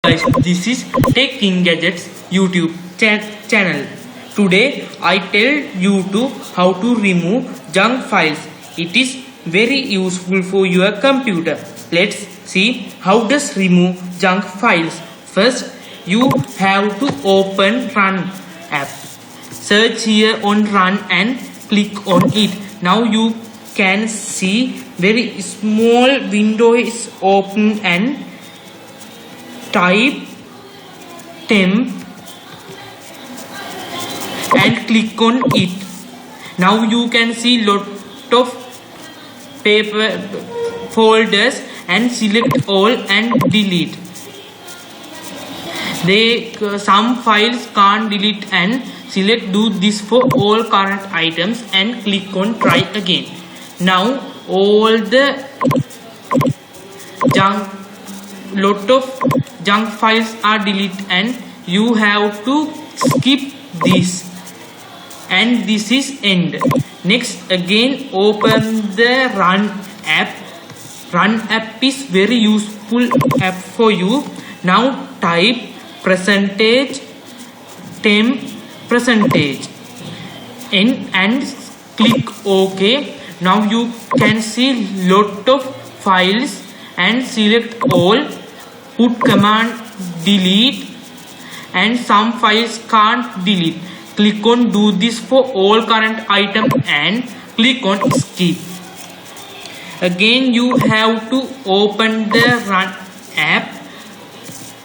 guys, this is Tech King Gadgets YouTube channel. Today I tell you how to remove junk files. It is very useful for your computer. Let's see how does remove junk files. First, you have to open Run app. Search here on Run and click on it. Now you can see very small window is open and type temp and click on it. Now you can see lot of paper folders and select all and delete. Some files can't delete and select do this for all current items and click on try again. Now all the lot of junk files are deleted and you have to skip this, and this is end. Next, again open the Run app. Run app is very useful app for you. Now type %temp and click OK. Now you can see lot of files and select all, put command delete, and some files can't delete. Click on do this for all current item and click on skip. Again you have to open the Run app,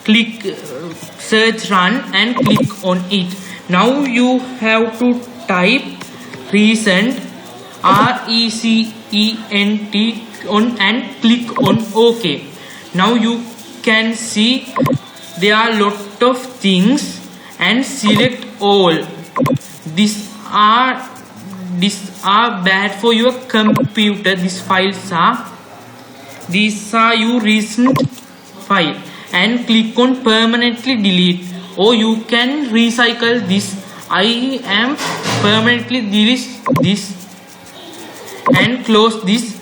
click search Run and click on it. Now you have to type recent RECENT on and click on OK. Now you can see there are lot of things and select all. These are bad for your computer. These are your recent file and click on permanently delete, or you can recycle this. I am permanently delete this and close this.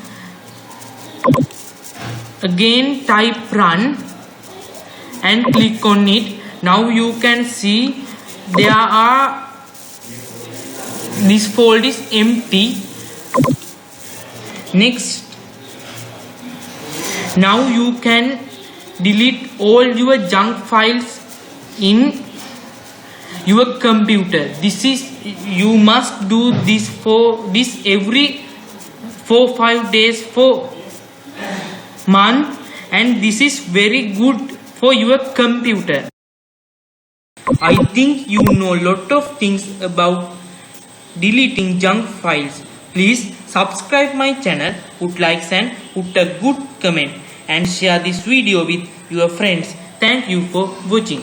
Again type Run and click on it. Now you can see this folder is empty. Next, now you can delete all your junk files in your computer. You must do this every 4-5 days for month, and this is very good for your computer. I think you know lot of things about deleting junk files. Please subscribe my channel, put likes and put a good comment, and share this video with your friends. Thank you for watching.